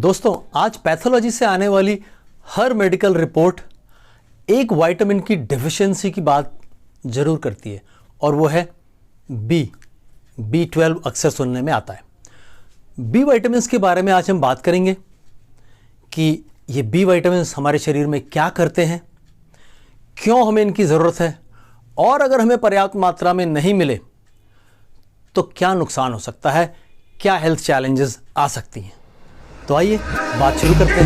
दोस्तों, आज पैथोलॉजी से आने वाली हर मेडिकल रिपोर्ट एक विटामिन की डेफिशिएंसी की बात जरूर करती है और वो है B12 अक्सर सुनने में आता है। बी विटामिन्स के बारे में आज हम बात करेंगे कि ये बी विटामिन्स हमारे शरीर में क्या करते हैं, क्यों हमें इनकी ज़रूरत है और अगर हमें पर्याप्त मात्रा में नहीं मिले तो क्या नुकसान हो सकता है, क्या हेल्थ चैलेंजेस आ सकती हैं। तो आइए बात शुरू करते हैं।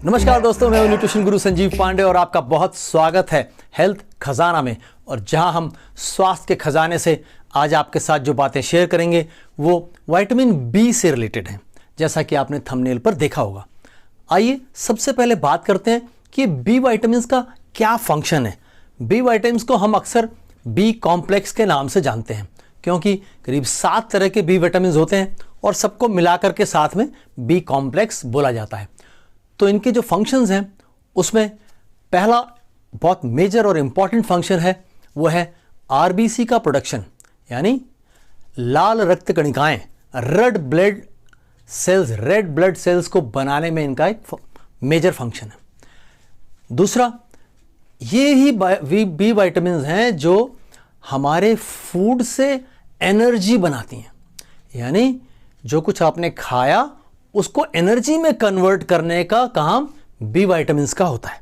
नमस्कार दोस्तों, मैं हूं न्यूट्रिशन गुरु संजीव पांडे और आपका बहुत स्वागत है हेल्थ खजाना में। और जहां हम स्वास्थ्य के खजाने से आज आपके साथ जो बातें शेयर करेंगे वो विटामिन बी से रिलेटेड हैं, जैसा कि आपने थंबनेल पर देखा होगा। आइए सबसे पहले बात करते हैं कि बी विटामिन्स का क्या फंक्शन है। बी विटामिन्स को हम अक्सर बी कॉम्प्लेक्स के नाम से जानते हैं क्योंकि करीब 7 तरह के बी विटामिन्स होते हैं और सबको मिलाकर के साथ में बी कॉम्प्लेक्स बोला जाता है। तो इनके जो फंक्शंस हैं उसमें पहला बहुत मेजर और इंपॉर्टेंट फंक्शन है वो है आरबीसी का प्रोडक्शन, यानी लाल रक्त कणिकाएं, रेड ब्लड सेल्स को बनाने में इनका एक मेजर फंक्शन है। दूसरा, ये ही बी विटामिन्स हैं जो हमारे फूड से एनर्जी बनाती हैं, यानी जो कुछ आपने खाया उसको एनर्जी में कन्वर्ट करने का काम बी विटामिन्स का होता है।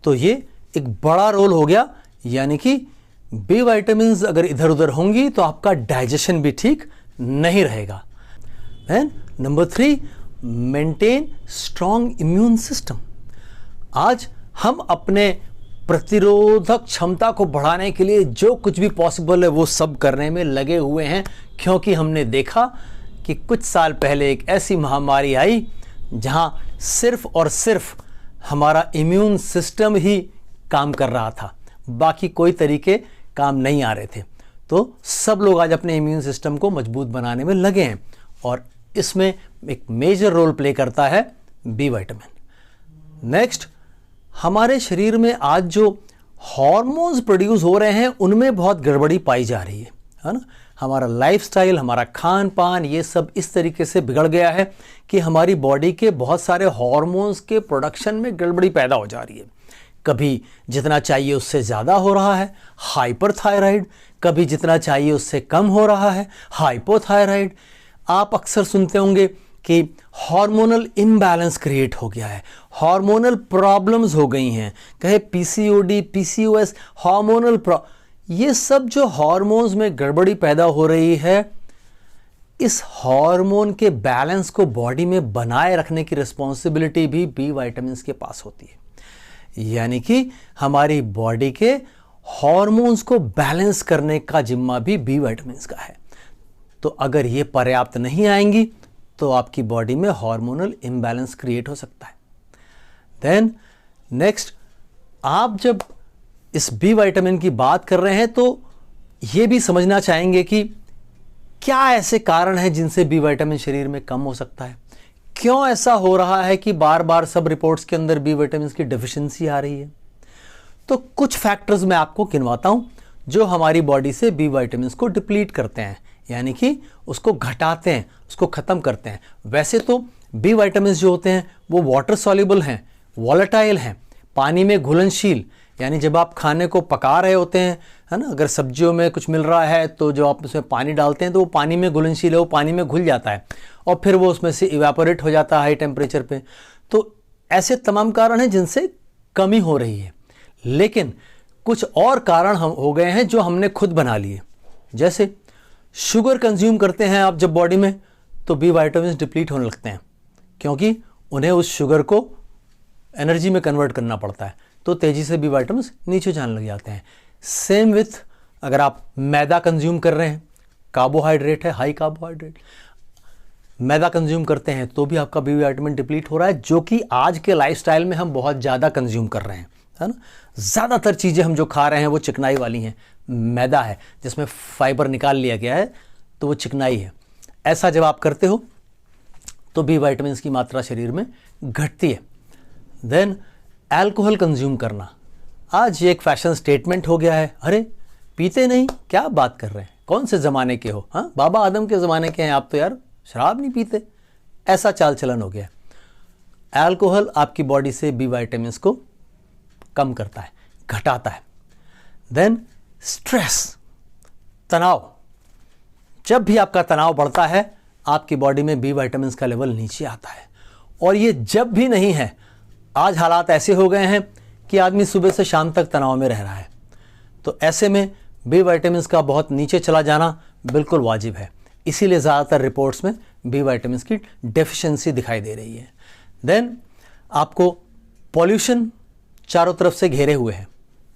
तो ये एक बड़ा रोल हो गया, यानी कि बी विटामिन्स अगर इधर उधर होंगी तो आपका डाइजेशन भी ठीक नहीं रहेगा। Then number 3, maintain strong immune system. आज हम अपने प्रतिरोधक क्षमता को बढ़ाने के लिए जो कुछ भी पॉसिबल है वो सब करने में लगे हुए हैं, क्योंकि हमने देखा कि कुछ साल पहले एक ऐसी महामारी आई जहां सिर्फ और सिर्फ हमारा इम्यून सिस्टम ही काम कर रहा था, बाकी कोई तरीके काम नहीं आ रहे थे। तो सब लोग आज अपने इम्यून सिस्टम को मजबूत बनाने में लगे हैं और इसमें एक मेजर रोल प्ले करता है बी विटामिन। नेक्स्ट, हमारे शरीर में आज जो हार्मोन्स प्रोड्यूस हो रहे हैं उनमें बहुत गड़बड़ी पाई जा रही है ना। हमारा लाइफस्टाइल, हमारा खान पान, ये सब इस तरीके से बिगड़ गया है कि हमारी बॉडी के बहुत सारे हार्मोन्स के प्रोडक्शन में गड़बड़ी पैदा हो जा रही है। कभी जितना चाहिए उससे ज़्यादा हो रहा है, हाइपरथायराइड, कभी जितना चाहिए उससे कम हो रहा है, हाइपोथायराइड। आप अक्सर सुनते होंगे कि हार्मोनल इम्बैलेंस क्रिएट हो गया है, हार्मोनल प्रॉब्लम्स हो गई हैं, कहे पीसीओडी, पीसीओएस, ये सब जो हार्मोन्स में गड़बड़ी पैदा हो रही है, इस हार्मोन के बैलेंस को बॉडी में बनाए रखने की रिस्पॉन्सिबिलिटी भी बी विटामिन्स के पास होती है। यानी कि हमारी बॉडी के हार्मोन्स को बैलेंस करने का जिम्मा भी बी विटामिन्स का है। तो अगर ये पर्याप्त नहीं आएंगी तो आपकी बॉडी में हार्मोनल इम्बैलेंस क्रिएट हो सकता है। देन नेक्स्ट, आप जब इस बी विटामिन की बात कर रहे हैं तो ये भी समझना चाहेंगे कि क्या ऐसे कारण हैं जिनसे बी विटामिन शरीर में कम हो सकता है, क्यों ऐसा हो रहा है कि बार बार सब रिपोर्ट्स के अंदर बी विटामिन की डेफिशिएंसी आ रही है। तो कुछ फैक्टर्स मैं आपको गिनवाता हूं जो हमारी बॉडी से बी विटामिन को डिप्लीट करते हैं, यानी कि उसको घटाते हैं, उसको खत्म करते हैं। वैसे तो बी विटामिन जो होते हैं वो वाटर सॉल्युबल हैं, वॉलेटाइल हैं, पानी में घुलनशील, यानी जब आप खाने को पका रहे होते हैं, है ना, अगर सब्जियों में कुछ मिल रहा है तो जो आप उसमें पानी डालते हैं तो वो पानी में घुलनशील है, वो पानी में घुल जाता है और फिर वो उसमें से इवेपोरेट हो जाता है हाई टेम्परेचर पे। तो ऐसे तमाम कारण हैं जिनसे कमी हो रही है, लेकिन कुछ और कारण हम हो गए हैं जो हमने खुद बना लिए। जैसे शुगर कंज्यूम करते हैं आप जब बॉडी में तो बी विटामिन डिप्लीट होने लगते हैं, क्योंकि उन्हें उस शुगर को एनर्जी में कन्वर्ट करना पड़ता है, तो तेजी से बी विटामिन नीचे जाने लग जाते हैं। सेम विथ अगर आप मैदा कंज्यूम कर रहे हैं, कार्बोहाइड्रेट है, हाई कार्बोहाइड्रेट, मैदा कंज्यूम करते हैं तो भी आपका बी विटामिन डिप्लीट हो रहा है, जो कि आज के लाइफस्टाइल में हम बहुत ज़्यादा कंज्यूम कर रहे हैं, है ना। ज़्यादातर चीज़ें हम जो खा रहे हैं वो चिकनाई वाली हैं, मैदा है जिसमें फाइबर निकाल लिया गया है तो वो चिकनाई है। ऐसा जब आप करते हो तो बी विटामिन की मात्रा शरीर में घटती है। देन अल्कोहल कंज्यूम करना, आज ये एक फैशन स्टेटमेंट हो गया है, अरे पीते नहीं, क्या बात कर रहे हैं, कौन से ज़माने के हो, हाँ बाबा आदम के ज़माने के हैं आप तो यार, शराब नहीं पीते, ऐसा चाल चलन हो गया। अल्कोहल आपकी बॉडी से बी वाइटामिन को कम करता है, घटाता है। देन स्ट्रेस, तनाव, जब भी आपका तनाव बढ़ता है आपकी बॉडी में बी वाइटामिन का लेवल नीचे आता है। और ये जब भी नहीं है, आज हालात ऐसे हो गए हैं कि आदमी सुबह से शाम तक तनाव में रह रहा है, तो ऐसे में बी वाइटामिन का बहुत नीचे चला जाना बिल्कुल वाजिब है। इसीलिए ज़्यादातर रिपोर्ट्स में बी वाइटामिन की डेफिशिएंसी दिखाई दे रही है। देन आपको पॉल्यूशन चारों तरफ से घेरे हुए हैं,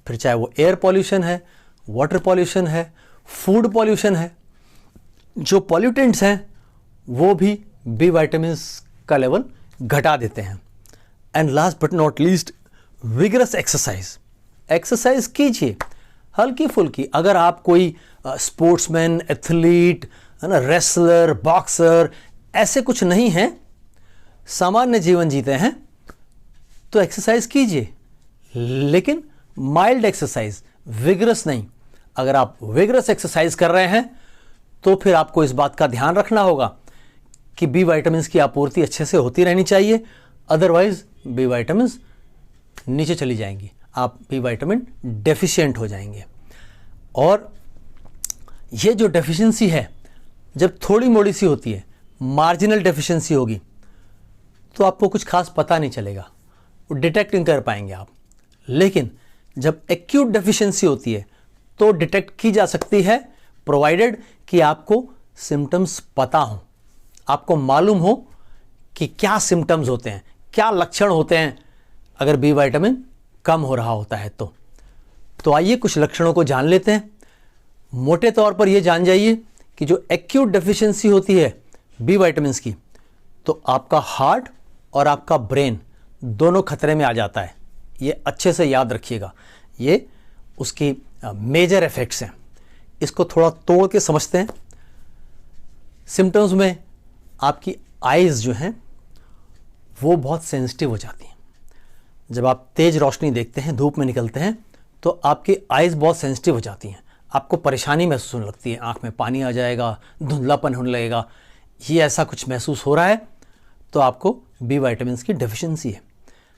फिर चाहे वो एयर पॉल्यूशन है, वाटर पॉल्यूशन है, फूड पॉल्यूशन है, जो पॉल्यूटेंट्स हैं वो भी बी वाइटामिन का लेवल घटा देते हैं। And last but not least, vigorous exercise. Exercise कीजिए हल्की फुल्की। अगर आप कोई स्पोर्ट्समैन, एथलीट, है ना, रेसलर, बॉक्सर, ऐसे कुछ नहीं हैं, सामान्य जीवन जीते हैं, तो एक्सरसाइज कीजिए, लेकिन माइल्ड एक्सरसाइज, विगरस नहीं। अगर आप विगरस एक्सरसाइज कर रहे हैं तो फिर आपको इस बात का ध्यान रखना होगा कि बी वाइटामिन की आपूर्ति अच्छे से होती रहनी चाहिए, अदरवाइज बी वाइटामिन नीचे चली जाएंगी, आप बी वाइटामिन डेफिशिएंट हो जाएंगे। और ये जो डेफिशिएंसी है जब थोड़ी मोड़ी सी होती है, मार्जिनल डेफिशिएंसी होगी, तो आपको कुछ खास पता नहीं चलेगा, वो डिटेक्ट नहीं कर पाएंगे आप। लेकिन जब एक्यूट डेफिशिएंसी होती है तो डिटेक्ट की जा सकती है, प्रोवाइडेड कि आपको सिम्टम्स पता हो, आपको मालूम हो कि क्या सिम्टम्स होते हैं, क्या लक्षण होते हैं अगर बी वाइटामिन कम हो रहा होता है। तो आइए कुछ लक्षणों को जान लेते हैं। मोटे तौर पर यह जान जाइए कि जो एक्यूट डेफिशिएंसी होती है बी वाइटामिन की, तो आपका हार्ट और आपका ब्रेन दोनों खतरे में आ जाता है। ये अच्छे से याद रखिएगा, ये उसकी मेजर इफेक्ट्स हैं। इसको थोड़ा तोड़ के समझते हैं। सिम्टम्स में आपकी आइज़ जो हैं वो बहुत सेंसिटिव हो जाती हैं। जब आप तेज़ रोशनी देखते हैं, धूप में निकलते हैं, तो आपकी आइज़ बहुत सेंसिटिव हो जाती हैं, आपको परेशानी महसूस होने लगती है, आँख में पानी आ जाएगा, धुंधलापन होने लगेगा। ये ऐसा कुछ महसूस हो रहा है तो आपको बी वाइटामिन की डेफिशिएंसी है।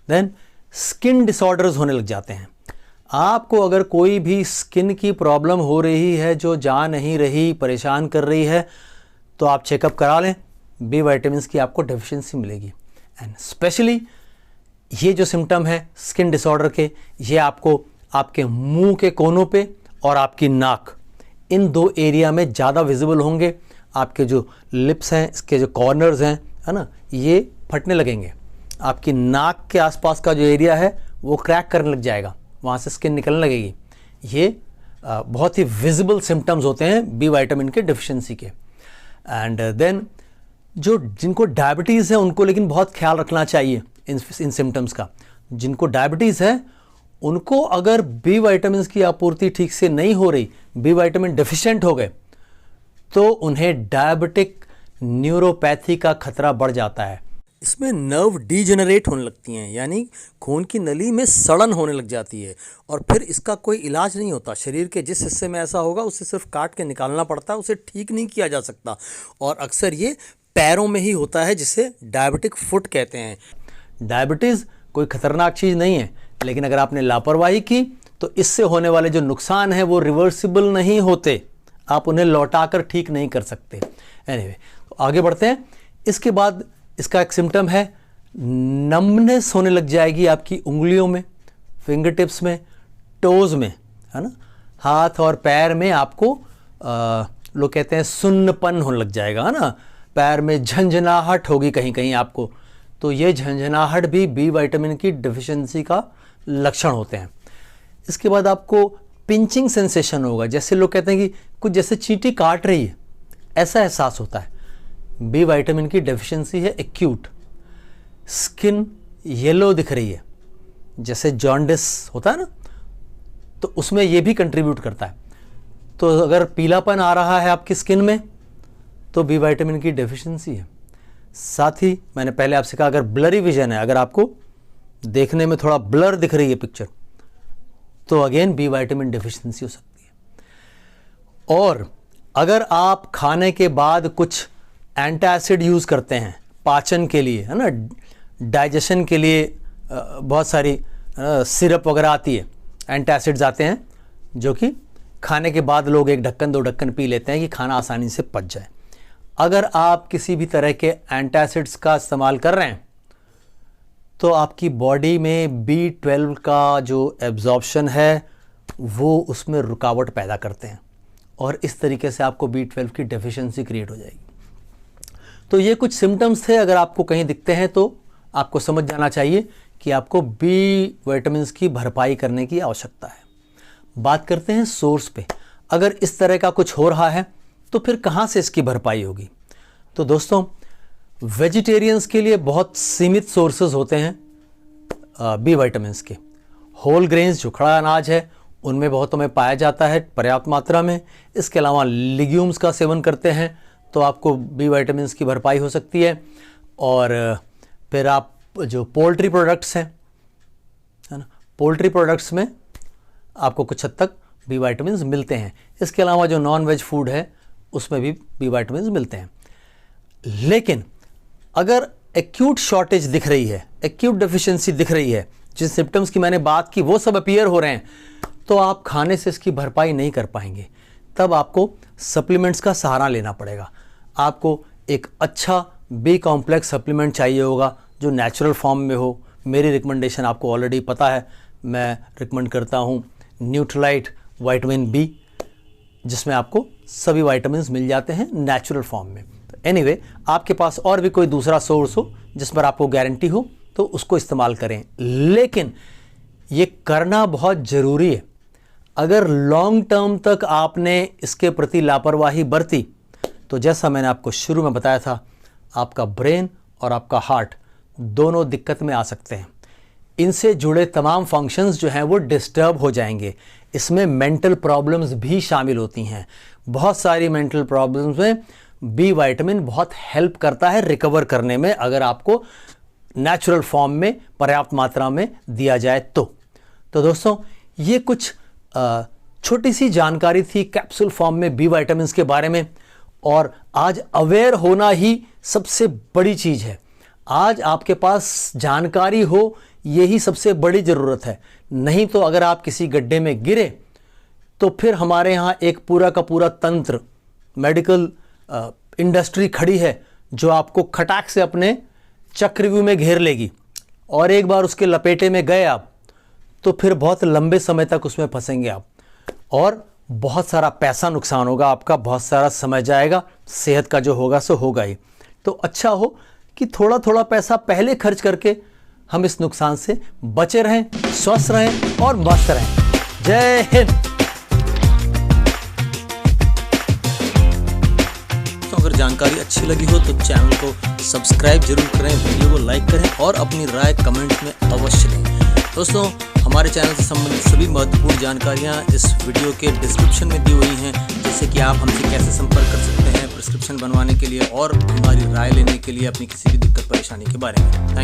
देन स्किन डिसऑर्डर्स होने लग जाते हैं। आपको अगर कोई भी स्किन की प्रॉब्लम हो रही है जो जा नहीं रही, परेशान कर रही है, तो आप चेकअप करा लें, बी वाइटामिन की आपको डेफिशिएंसी मिलेगी। एंड स्पेशली ये जो सिम्टम है स्किन डिसऑर्डर के, ये आपको आपके मुंह के कोनों पे और आपकी नाक, इन दो एरिया में ज़्यादा विजिबल होंगे। आपके जो लिप्स हैं, इसके जो कॉर्नर्स हैं, है ना, ये फटने लगेंगे। आपकी नाक के आसपास का जो एरिया है वो क्रैक करने लग जाएगा, वहाँ से स्किन निकलने लगेगी। ये बहुत ही विजिबल सिम्टम्स होते हैं बी वाइटामिन के डेफिशिएंसी के। एंड देन जो जिनको डायबिटीज़ है उनको लेकिन बहुत ख्याल रखना चाहिए इन सिम्टम्स का। जिनको डायबिटीज़ है उनको अगर बी वाइटामिन की आपूर्ति ठीक से नहीं हो रही, बी वाइटामिन डेफिशिएंट हो गए, तो उन्हें डायबिटिक न्यूरोपैथी का खतरा बढ़ जाता है। इसमें नर्व डीजेनरेट होने लगती हैं, यानी खून की नली में सड़न होने लग जाती है, और फिर इसका कोई इलाज नहीं होता। शरीर के जिस हिस्से में ऐसा होगा उसे सिर्फ काट के निकालना पड़ता है, उसे ठीक नहीं किया जा सकता। और अक्सर ये पैरों में ही होता है, जिसे डायबिटिक फुट कहते हैं। डायबिटीज़ कोई खतरनाक चीज़ नहीं है, लेकिन अगर आपने लापरवाही की तो इससे होने वाले जो नुकसान हैं वो रिवर्सिबल नहीं होते, आप उन्हें लौटाकर ठीक नहीं कर सकते। एनीवे, तो आगे बढ़ते हैं। इसके बाद इसका एक सिम्टम है नमनेस होने लग जाएगी आपकी उंगलियों में, फिंगर टिप्स में, टोज़ में, है ना, हाथ और पैर में आपको लोग कहते हैं सुन्नपन होने लग जाएगा, है ना, पैर में झंझनाहट होगी कहीं कहीं आपको। तो ये झंझनाहट भी बी विटामिन की डेफिशिएंसी का लक्षण होते हैं। इसके बाद आपको पिंचिंग सेंसेशन होगा, जैसे लोग कहते हैं कि कुछ जैसे चींटी काट रही है, ऐसा एहसास होता है। बी विटामिन की डेफिशिएंसी है एक्यूट। स्किन येलो दिख रही है, जैसे जॉन्डिस होता है ना, तो उसमें ये भी कंट्रीब्यूट करता है। तो अगर पीलापन आ रहा है आपकी स्किन में तो बी विटामिन की डेफिशिएंसी है। साथ ही मैंने पहले आपसे कहा, अगर ब्लरी विजन है, अगर आपको देखने में थोड़ा ब्लर दिख रही है पिक्चर, तो अगेन बी विटामिन डेफिशिएंसी हो सकती है। और अगर आप खाने के बाद कुछ एंटासिड यूज़ करते हैं पाचन के लिए, है ना, डाइजेशन के लिए, बहुत सारी सिरप वगैरह आती है, एंटासिड्स आते हैं जो कि खाने के बाद लोग 1 ढक्कन 2 ढक्कन पी लेते हैं कि खाना आसानी से पच जाए। अगर आप किसी भी तरह के एंटासिड्स का इस्तेमाल कर रहे हैं तो आपकी बॉडी में B12 का जो एब्जॉर्प्शन है वो उसमें रुकावट पैदा करते हैं और इस तरीके से आपको B12 की डेफिशिएंसी क्रिएट हो जाएगी। तो ये कुछ सिम्टम्स थे, अगर आपको कहीं दिखते हैं तो आपको समझ जाना चाहिए कि आपको B विटामिन्स की भरपाई करने की आवश्यकता है। बात करते हैं सोर्स पे। अगर इस तरह का कुछ हो रहा है तो फिर कहाँ से इसकी भरपाई होगी? तो दोस्तों, वेजिटेरियंस के लिए बहुत सीमित सोर्सेज होते हैं B विटामिन्स के। होल ग्रेन्स जो खड़ा अनाज है उनमें बहुतों में पाया जाता है पर्याप्त मात्रा में। इसके अलावा लिग्यूम्स का सेवन करते हैं तो आपको B विटामिन्स की भरपाई हो सकती है। और फिर आप जो पोल्ट्री प्रोडक्ट्स हैं, है ना, पोल्ट्री प्रोडक्ट्स में आपको कुछ हद तक B विटामिन्स मिलते हैं। इसके अलावा जो नॉन वेज फूड है उसमें भी B विटामिन्स मिलते हैं। लेकिन अगर एक्यूट शॉर्टेज दिख रही है, एक्यूट डेफिशिएंसी दिख रही है, जिन सिम्टम्स की मैंने बात की वो सब अपीयर हो रहे हैं, तो आप खाने से इसकी भरपाई नहीं कर पाएंगे। तब आपको सप्लीमेंट्स का सहारा लेना पड़ेगा। आपको एक अच्छा B कॉम्प्लेक्स सप्लीमेंट चाहिए होगा जो नेचुरल फॉर्म में हो। मेरी रिकमेंडेशन आपको ऑलरेडी पता है, मैं रिकमेंड करता हूँ न्यूट्रलाइट विटामिन B, जिसमें आपको सभी विटामिन्स मिल जाते हैं नेचुरल फॉर्म में। एनीवे, आपके पास और भी कोई दूसरा सोर्स हो जिस पर आपको गारंटी हो तो उसको इस्तेमाल करें, लेकिन ये करना बहुत ज़रूरी है। अगर लॉन्ग टर्म तक आपने इसके प्रति लापरवाही बरती तो जैसा मैंने आपको शुरू में बताया था, आपका ब्रेन और आपका हार्ट दोनों दिक्कत में आ सकते हैं। इनसे जुड़े तमाम फंक्शंस जो हैं वो डिस्टर्ब हो जाएंगे। इसमें मेंटल प्रॉब्लम्स भी शामिल होती हैं। बहुत सारी मेंटल प्रॉब्लम्स में B विटामिन बहुत हेल्प करता है रिकवर करने में, अगर आपको नेचुरल फॉर्म में पर्याप्त मात्रा में दिया जाए तो दोस्तों, ये कुछ छोटी सी जानकारी थी कैप्सूल फॉर्म में B विटामिन्स के बारे में। और आज अवेयर होना ही सबसे बड़ी चीज़ है। आज आपके पास जानकारी हो, यही सबसे बड़ी ज़रूरत है। नहीं तो अगर आप किसी गड्ढे में गिरे तो फिर हमारे यहाँ एक पूरा का पूरा तंत्र, मेडिकल इंडस्ट्री खड़ी है जो आपको खटाक से अपने चक्रव्यूह में घेर लेगी, और एक बार उसके लपेटे में गए आप तो फिर बहुत लंबे समय तक उसमें फंसेंगे आप, और बहुत सारा पैसा नुकसान होगा आपका, बहुत सारा समय जाएगा, सेहत का जो होगा सो होगा ही। तो अच्छा हो कि थोड़ा थोड़ा पैसा पहले खर्च करके हम इस नुकसान से बचे रहें, स्वस्थ रहें और मस्त रहें। जय हिंद। तो अगर जानकारी अच्छी लगी हो तो चैनल को सब्सक्राइब जरूर करें, वीडियो को लाइक करें और अपनी राय कमेंट में अवश्य दें। दोस्तों, हमारे चैनल से संबंधित सभी महत्वपूर्ण जानकारियाँ इस वीडियो के डिस्क्रिप्शन में दी हुई हैं, जैसे कि आप हमसे कैसे संपर्क कर सकते हैं प्रिस्क्रिप्शन बनवाने के लिए और हमारी राय लेने के लिए अपनी किसी भी दिक्कत परेशानी के बारे में। Thank you.